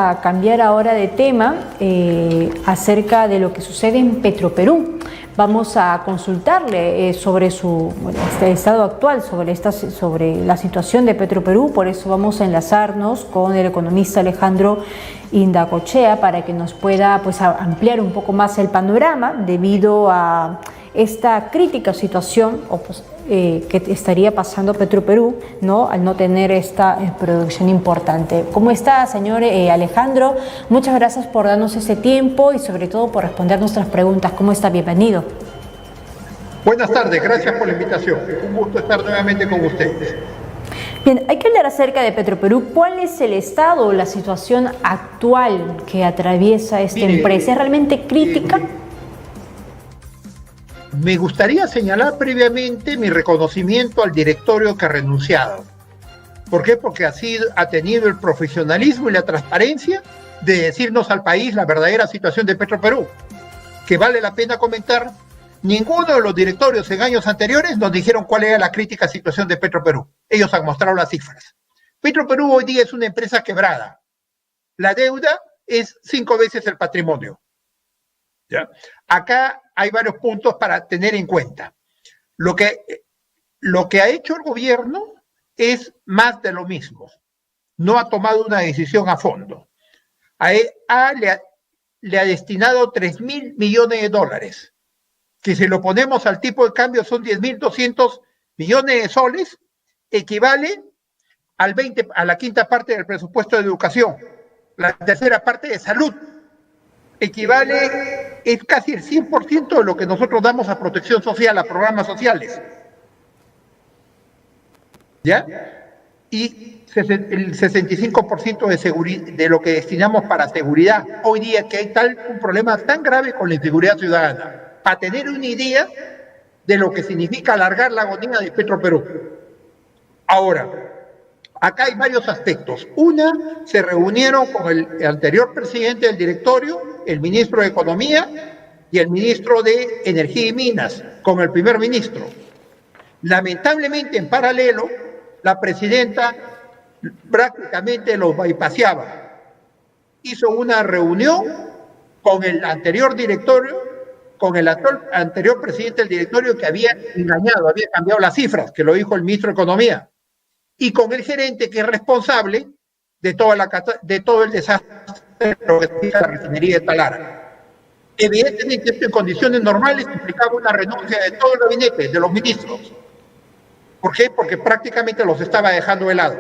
a cambiar ahora de tema acerca de lo que sucede en Petroperú. Vamos a consultarle sobre este estado actual, sobre la situación de Petroperú. Por eso vamos a enlazarnos con el economista Alejandro Indacochea para que nos pueda ampliar un poco más el panorama debido a esta crítica situación que estaría pasando Petroperú, ¿no?, al no tener esta producción importante. ¿Cómo está, señor Alejandro? Muchas gracias por darnos ese tiempo y sobre todo por responder nuestras preguntas. ¿Cómo está? Bienvenido. Buenas tardes, gracias por la invitación. Un gusto estar nuevamente con ustedes. Bien, hay que hablar acerca de Petroperú. ¿Cuál es el estado o la situación actual que atraviesa esta empresa? ¿Es realmente crítica? Me gustaría señalar previamente mi reconocimiento al directorio que ha renunciado. ¿Por qué? Porque ha tenido el profesionalismo y la transparencia de decirnos al país la verdadera situación de Petroperú, que vale la pena comentar. Ninguno de los directorios en años anteriores nos dijeron cuál era la crítica situación de Petroperú. Ellos han mostrado las cifras. Petroperú hoy día es una empresa quebrada. La deuda es 5 veces el patrimonio. ¿Ya? Acá hay varios puntos para tener en cuenta. Lo que ha hecho el gobierno es más de lo mismo. No ha tomado una decisión a fondo. Le ha destinado 3.000 millones de dólares, que si lo ponemos al tipo de cambio son 10.200 millones de soles, equivale a la quinta parte del presupuesto de educación, la tercera parte de salud. Es casi el 100% de lo que nosotros damos a protección social, a programas sociales. ¿Ya? Y el 65% de lo que destinamos para seguridad. Hoy día que hay un problema tan grave con la inseguridad ciudadana. Para tener una idea de lo que significa alargar la agonía de Petroperú. Ahora, acá hay varios aspectos. Una, se reunieron con el anterior presidente del directorio, el ministro de Economía y el ministro de Energía y Minas, con el primer ministro. Lamentablemente, en paralelo, la presidenta prácticamente los bypaseaba. Hizo una reunión con el anterior directorio, con el anterior presidente del directorio que había engañado, había cambiado las cifras, que lo dijo el ministro de Economía, y con el gerente que es responsable de todo el desastre de lo que significa la refinería de Talara. Evidentemente, esto en condiciones normales implicaba una renuncia de todo el gabinete, de los ministros. ¿Por qué? Porque prácticamente los estaba dejando de lado.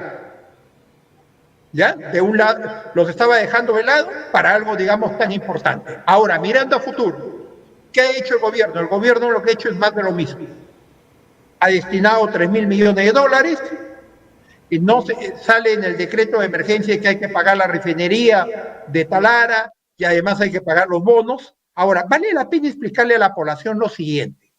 ¿Ya? De un lado, los estaba dejando de lado para algo, digamos, tan importante. Ahora, mirando a futuro, ¿qué ha hecho el gobierno? El gobierno lo que ha hecho es más de lo mismo. Ha destinado 3.000 millones de dólares y no sale en el decreto de emergencia que hay que pagar la refinería de Talara y además hay que pagar los bonos. Ahora, vale la pena explicarle a la población lo siguiente.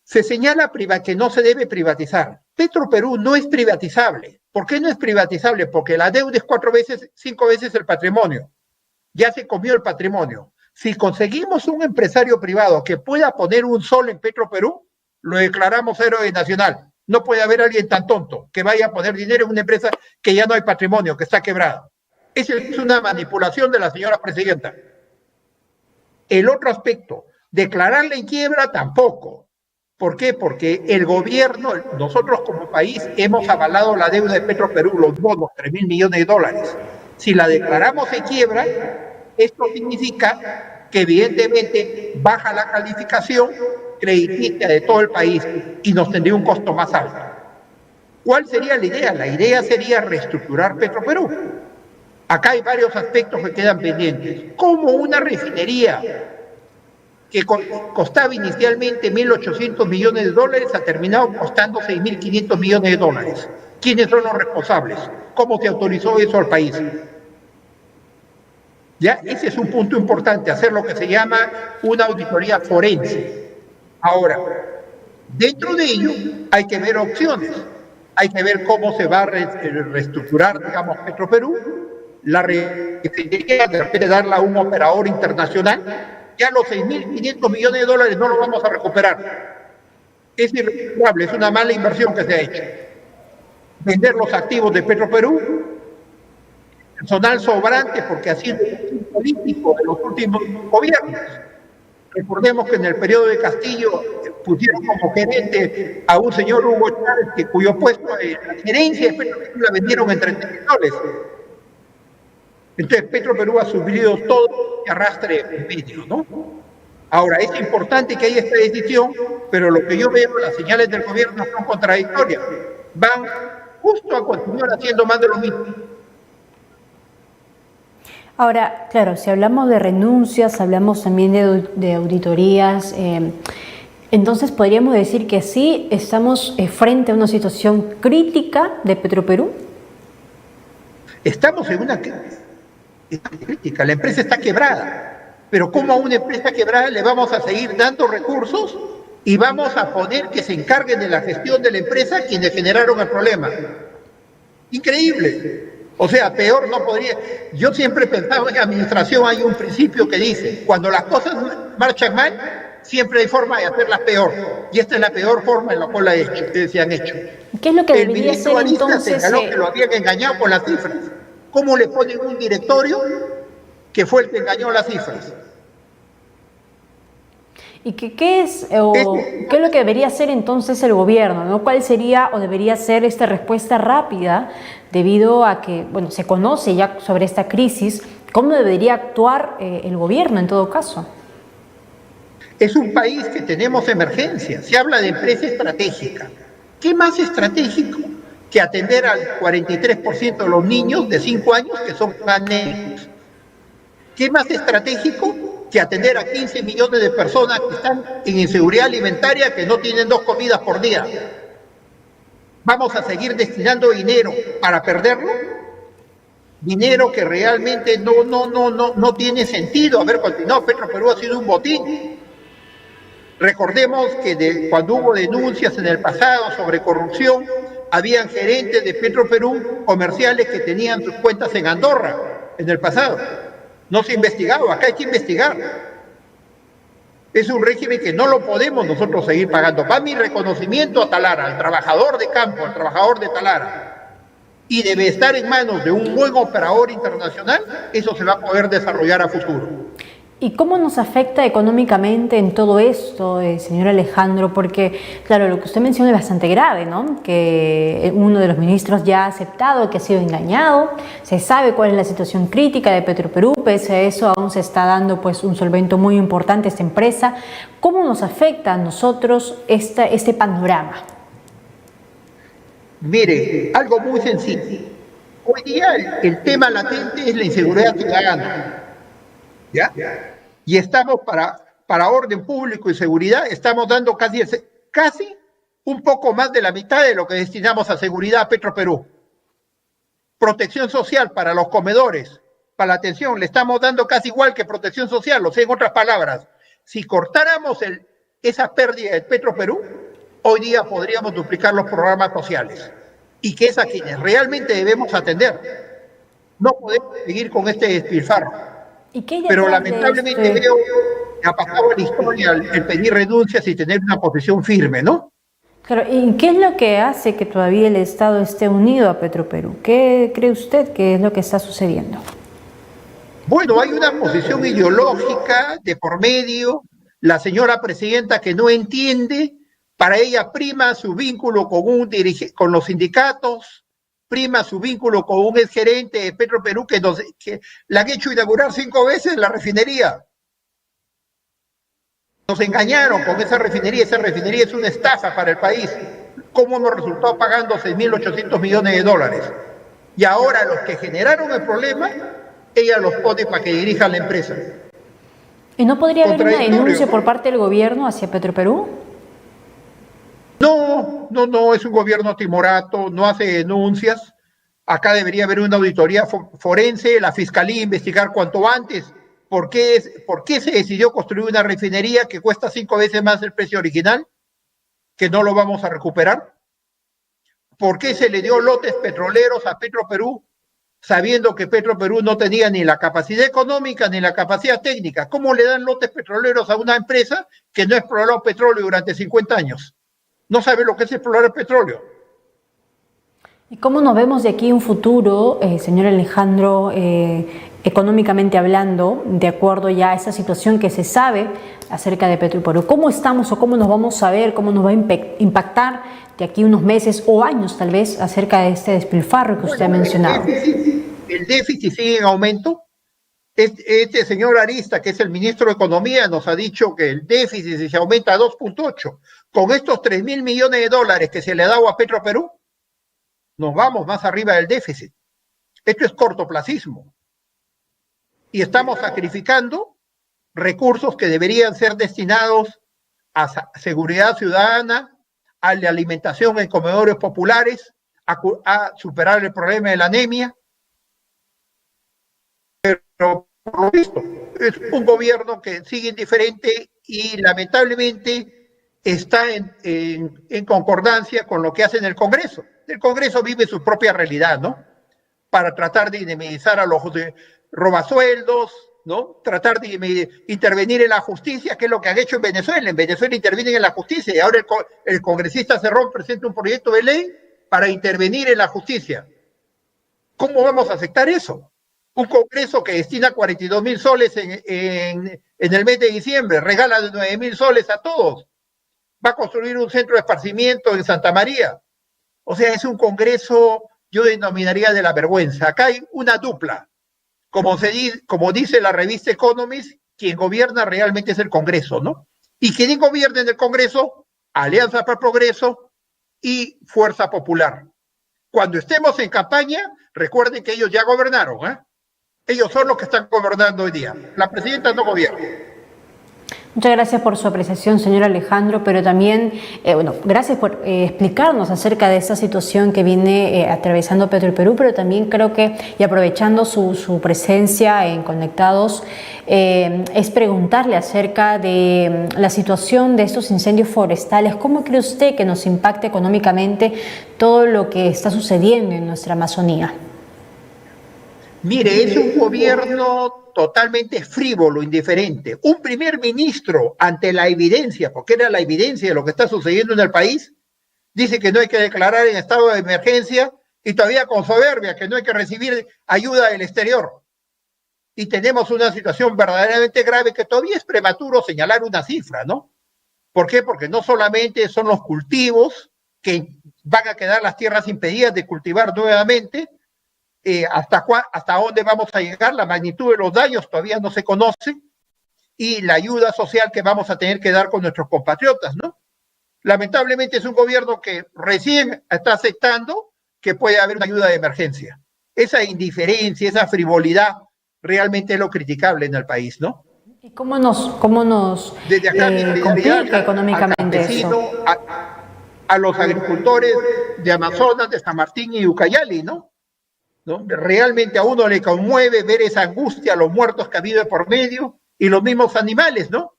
Se señala que no se debe privatizar. Petroperú no es privatizable. ¿Por qué no es privatizable? Porque la deuda es 5 veces el patrimonio. Ya se comió el patrimonio. Si conseguimos un empresario privado que pueda poner un sol en Petroperú, lo declaramos héroe nacional. No puede haber alguien tan tonto que vaya a poner dinero en una empresa que ya no hay patrimonio, que está quebrada. Esa es una manipulación de la señora presidenta. El otro aspecto, declararla en quiebra tampoco. ¿Por qué? Porque el gobierno, nosotros como país, hemos avalado la deuda de Petroperú, los bonos, 3.000 millones de dólares. Si la declaramos en quiebra, esto significa que evidentemente baja la calificación crediticia de todo el país y nos tendría un costo más alto. ¿Cuál sería la idea? La idea sería reestructurar Petroperú. Acá hay varios aspectos que quedan pendientes. Como una refinería que costaba inicialmente 1.800 millones de dólares ha terminado costando 6.500 millones de dólares. ¿Quiénes son los responsables? ¿Cómo se autorizó eso al país? ¿Ya? Ese es un punto importante, hacer lo que se llama una auditoría forense. Ahora, dentro de ello hay que ver opciones, hay que ver cómo se va a reestructurar, digamos, Petroperú, la refinería, de repente darla a un operador internacional. Ya los 6.500 millones de dólares no los vamos a recuperar. Es irrecuperable, es una mala inversión que se ha hecho. Vender los activos de Petroperú, personal sobrante porque ha sido un político de los últimos gobiernos. Recordemos que en el periodo de Castillo pusieron como gerente a un señor Hugo Chávez, cuyo puesto de la gerencia de Petroperú la vendieron en $30.000. Entonces Petroperú ha sufrido todo el arrastre en medio, ¿no? Ahora, es importante que haya esta decisión, pero lo que yo veo, las señales del gobierno son contradictorias. Van justo a continuar haciendo más de lo mismo. Ahora, claro, si hablamos de renuncias, hablamos también de auditorías, entonces podríamos decir que sí estamos frente a una situación crítica de Petroperú. Estamos en una crítica, la empresa está quebrada, pero ¿cómo a una empresa quebrada le vamos a seguir dando recursos y vamos a poner que se encarguen de la gestión de la empresa quienes generaron el problema? Increíble. O sea, peor no podría. Yo siempre pensaba en administración, hay un principio que dice, cuando las cosas marchan mal, siempre hay forma de hacerlas peor. Y esta es la peor forma en la cual se han hecho. ¿Qué es lo que debería ser entonces? El ministro señaló que lo habían engañado con las cifras. ¿Cómo le ponen un directorio que fue el que engañó las cifras? ¿Y qué es lo que debería hacer entonces el gobierno, ¿no? ¿Cuál sería o debería ser esta respuesta rápida debido a que, bueno, se conoce ya sobre esta crisis? ¿Cómo debería actuar el gobierno en todo caso? Es un país que tenemos emergencia. Se habla de empresa estratégica. ¿Qué más estratégico que atender al 43% de los niños de 5 años que son anemios? ¿Qué más estratégico que atender a 15 millones de personas que están en inseguridad alimentaria, que no tienen 2 comidas por día? ¿Vamos a seguir destinando dinero para perderlo? Dinero que realmente no tiene sentido haber continuado. Petroperú ha sido un botín. Recordemos que cuando hubo denuncias en el pasado sobre corrupción, habían gerentes de Petroperú comerciales que tenían sus cuentas en Andorra en el pasado. No se ha investigado, acá hay que investigar. Es un régimen que no lo podemos nosotros seguir pagando. Va mi reconocimiento a Talara, al trabajador de campo, al trabajador de Talara. Y debe estar en manos de un buen operador internacional, eso se va a poder desarrollar a futuro. ¿Y cómo nos afecta económicamente en todo esto, señor Alejandro? Porque, claro, lo que usted menciona es bastante grave, ¿no? Que uno de los ministros ya ha aceptado que ha sido engañado, se sabe cuál es la situación crítica de Petroperú, pese a eso aún se está dando pues un solvento muy importante a esta empresa. ¿Cómo nos afecta a nosotros este panorama? Mire, algo muy sencillo. Hoy día el tema latente es la inseguridad ciudadana. ¿Ya? Y estamos para orden público y seguridad, estamos dando casi un poco más de la mitad de lo que destinamos a seguridad a Petroperú. Protección social para los comedores, para la atención, le estamos dando casi igual que protección social. O sea, en otras palabras, si cortáramos esa pérdida de Petroperú, hoy día podríamos duplicar los programas sociales. Y que es a quienes realmente debemos atender. No podemos seguir con este despilfarro. Pero lamentablemente veo que ha pasado la historia el pedir renuncias y tener una posición firme, ¿no? Claro, ¿y qué es lo que hace que todavía el Estado esté unido a Petroperú? ¿Qué cree usted que es lo que está sucediendo? Bueno, hay una posición ideológica de por medio, la señora presidenta que no entiende, para ella prima su vínculo con los sindicatos, prima su vínculo con un exgerente de Petroperú que le han hecho inaugurar 5 veces la refinería. Nos engañaron con esa refinería es una estafa para el país. ¿Cómo hemos resultado pagando 6.800 millones de dólares? Y ahora los que generaron el problema, ella los pone para que dirijan la empresa. ¿Y no podría haber una denuncia por parte del gobierno hacia Petroperú? No, es un gobierno timorato, no hace denuncias. Acá debería haber una auditoría forense, la fiscalía investigar cuanto antes por qué se decidió construir una refinería que cuesta 5 veces más el precio original, que no lo vamos a recuperar. ¿Por qué se le dio lotes petroleros a Petroperú, sabiendo que Petroperú no tenía ni la capacidad económica ni la capacidad técnica? ¿Cómo le dan lotes petroleros a una empresa que no ha explorado petróleo durante 50 años? No sabe lo que es explorar el petróleo. ¿Y cómo nos vemos de aquí en un futuro, señor Alejandro, económicamente hablando, de acuerdo ya a esa situación que se sabe acerca de Petroperú? ¿Cómo estamos o cómo nos vamos a ver, cómo nos va a impactar de aquí unos meses o años tal vez acerca de este despilfarro que usted ha mencionado? El déficit sigue en aumento. Este señor Arista, que es el ministro de Economía, nos ha dicho que el déficit se aumenta a 2.8. Con estos 3.000 millones de dólares que se le ha dado a Petroperú, nos vamos más arriba del déficit. Esto es cortoplacismo. Y estamos sacrificando recursos que deberían ser destinados a seguridad ciudadana, a la alimentación en comedores populares, a superar el problema de la anemia. Pero por lo visto es un gobierno que sigue indiferente y lamentablemente está en concordancia con lo que hace en el Congreso. El Congreso vive su propia realidad, ¿no? Para tratar de indemnizar a los robasueldos, ¿no? Tratar de intervenir en la justicia, que es lo que han hecho en Venezuela. En Venezuela intervienen en la justicia y ahora el congresista Cerrón presenta un proyecto de ley para intervenir en la justicia. ¿Cómo vamos a aceptar eso? Un Congreso que destina 42.000 soles en el mes de diciembre, regala 9.000 soles a todos, va a construir un centro de esparcimiento en Santa María. O sea, es un Congreso, yo denominaría de la vergüenza. Acá hay una dupla. Como dice la revista Economist, quien gobierna realmente es el Congreso, ¿no? Y quien gobierna en el Congreso, Alianza para el Progreso y Fuerza Popular. Cuando estemos en campaña, recuerden que ellos ya gobernaron, ¿eh? Ellos son los que están gobernando hoy día. La presidenta no gobierna. Muchas gracias por su apreciación, señor Alejandro, pero también, gracias por explicarnos acerca de esta situación que viene atravesando Petroperú, pero también creo que, y aprovechando su presencia en Conectados, es preguntarle acerca de la situación de estos incendios forestales. ¿Cómo cree usted que nos impacta económicamente todo lo que está sucediendo en nuestra Amazonía? Mire, es un gobierno totalmente frívolo, indiferente. Un primer ministro, ante la evidencia, porque era la evidencia de lo que está sucediendo en el país, dice que no hay que declarar en estado de emergencia y todavía con soberbia, que no hay que recibir ayuda del exterior. Y tenemos una situación verdaderamente grave que todavía es prematuro señalar una cifra, ¿no? ¿Por qué? Porque no solamente son los cultivos que van a quedar las tierras impedidas de cultivar nuevamente, hasta dónde vamos a llegar, la magnitud de los daños todavía no se conoce y la ayuda social que vamos a tener que dar con nuestros compatriotas, ¿no? Lamentablemente es un gobierno que recién está aceptando que puede haber una ayuda de emergencia. Esa indiferencia, esa frivolidad realmente es lo criticable en el país, ¿no? ¿Y cómo nos complica económicamente eso? A los agricultores de Amazonas, de San Martín y Ucayali, ¿no? ¿No? Realmente a uno le conmueve ver esa angustia, los muertos que ha habido de por medio y los mismos animales, ¿no?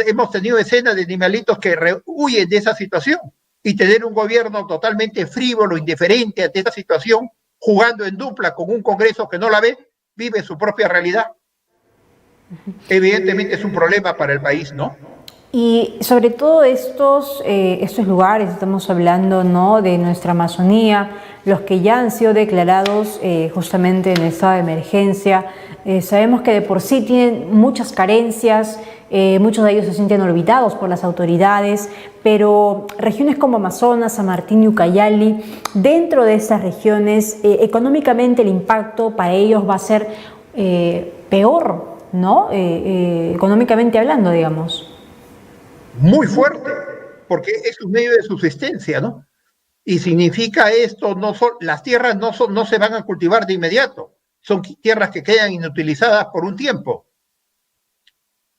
Hemos tenido escenas de animalitos que huyen de esa situación y tener un gobierno totalmente frívolo, indiferente ante esta situación, jugando en dupla con un Congreso que no la ve, vive su propia realidad. Evidentemente es un problema para el país, ¿no? Y sobre todo estos lugares, estamos hablando, ¿no?, de nuestra Amazonía, los que ya han sido declarados justamente en estado de emergencia, sabemos que de por sí tienen muchas carencias, muchos de ellos se sienten olvidados por las autoridades, pero regiones como Amazonas, San Martín y Ucayali, dentro de estas regiones, económicamente el impacto para ellos va a ser peor, ¿no? Económicamente hablando, digamos. Muy fuerte, porque es un medio de subsistencia, ¿no? Y significa esto, las tierras no se van a cultivar de inmediato, son tierras que quedan inutilizadas por un tiempo.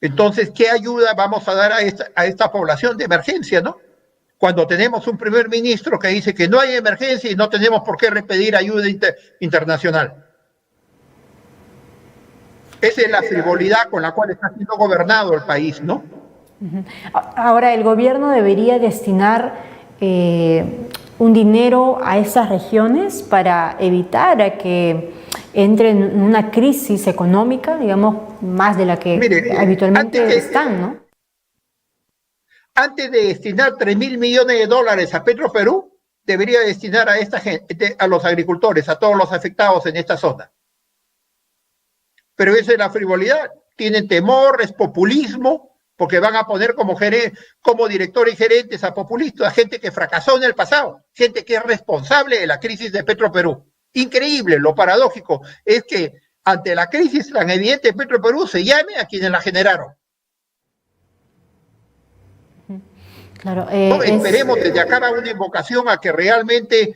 Entonces, ¿qué ayuda vamos a dar a esta población de emergencia, no? Cuando tenemos un primer ministro que dice que no hay emergencia y no tenemos por qué pedir ayuda internacional. Esa es la frivolidad con la cual está siendo gobernado el país, ¿no? Ahora, el gobierno debería destinar un dinero a esas regiones para evitar a que entren en una crisis económica, digamos, más de la que habitualmente están, ¿no? Antes de destinar 3.000 millones de dólares a Petroperú, debería destinar a esta gente, a los agricultores, a todos los afectados en esta zona. Pero esa es la frivolidad. Tienen temor, es populismo, porque van a poner como directores y gerentes a populistas, a gente que fracasó en el pasado, gente que es responsable de la crisis de Petroperú. Increíble, lo paradójico es que ante la crisis tan evidente de Petroperú se llame a quienes la generaron. Claro, no, esperemos desde acá una invocación a que realmente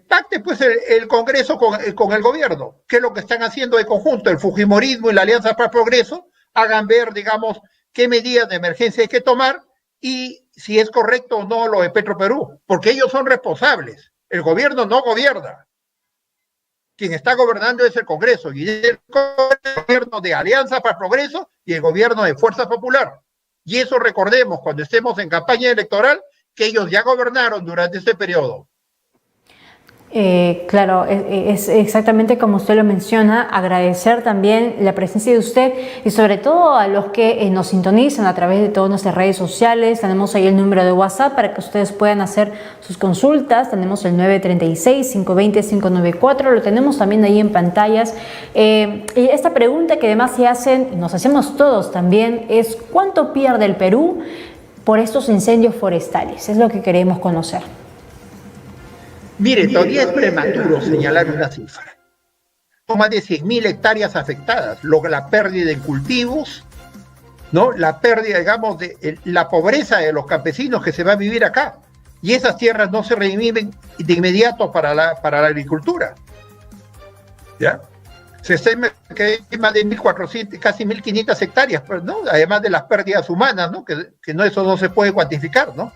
pacte pues el Congreso con el gobierno, que es lo que están haciendo de conjunto el Fujimorismo y la Alianza para el Progreso, hagan ver, digamos, qué medidas de emergencia hay que tomar y si es correcto o no lo de Petroperú, porque ellos son responsables, el gobierno no gobierna. Quien está gobernando es el Congreso, y el gobierno de Alianza para el Progreso y el gobierno de Fuerza Popular. Y eso recordemos cuando estemos en campaña electoral, que ellos ya gobernaron durante este periodo. Claro, es exactamente como usted lo menciona, agradecer también la presencia de usted y sobre todo a los que nos sintonizan a través de todas nuestras redes sociales. Tenemos ahí el número de WhatsApp para que ustedes puedan hacer sus consultas, tenemos el 936-520-594, lo tenemos también ahí en pantallas. Y esta pregunta que además se hacen, y nos hacemos todos también, es ¿cuánto pierde el Perú por estos incendios forestales? Es lo que queremos conocer. Mire, todavía es prematuro señalar una cifra. Son más de 100.000 hectáreas afectadas, la pérdida en cultivos, ¿no? La pérdida, digamos, de la pobreza de los campesinos que se va a vivir acá. Y esas tierras no se reviven de inmediato para la agricultura. ¿Ya? Se estima que hay más de 1.400, casi 1.500 hectáreas, ¿no? Además de las pérdidas humanas, ¿no? Que eso no se puede cuantificar, ¿no?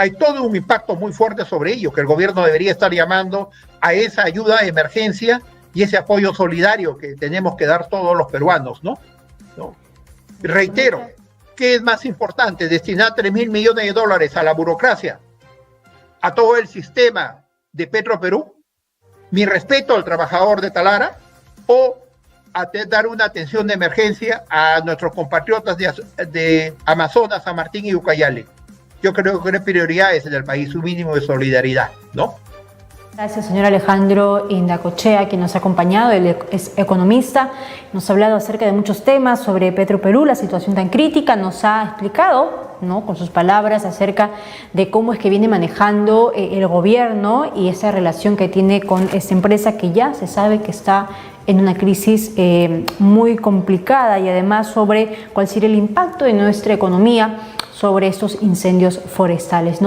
Hay todo un impacto muy fuerte sobre ello, que el gobierno debería estar llamando a esa ayuda de emergencia y ese apoyo solidario que tenemos que dar todos los peruanos, ¿no? Reitero, ¿qué es más importante? ¿Destinar 3.000 millones de dólares a la burocracia, a todo el sistema de Petroperú? Mi respeto al trabajador de Talara, o a dar una atención de emergencia a nuestros compatriotas de Amazonas, San Martín y Ucayali. Yo creo que hay prioridades en el país, un mínimo de solidaridad, ¿no? Gracias, señor Alejandro Indacochea, quien nos ha acompañado. Él es economista, nos ha hablado acerca de muchos temas sobre Petroperú, la situación tan crítica, nos ha explicado, ¿no?, con sus palabras acerca de cómo es que viene manejando el gobierno y esa relación que tiene con esta empresa que ya se sabe que está en una crisis muy complicada, y además sobre cuál sería el impacto en nuestra economía sobre estos incendios forestales.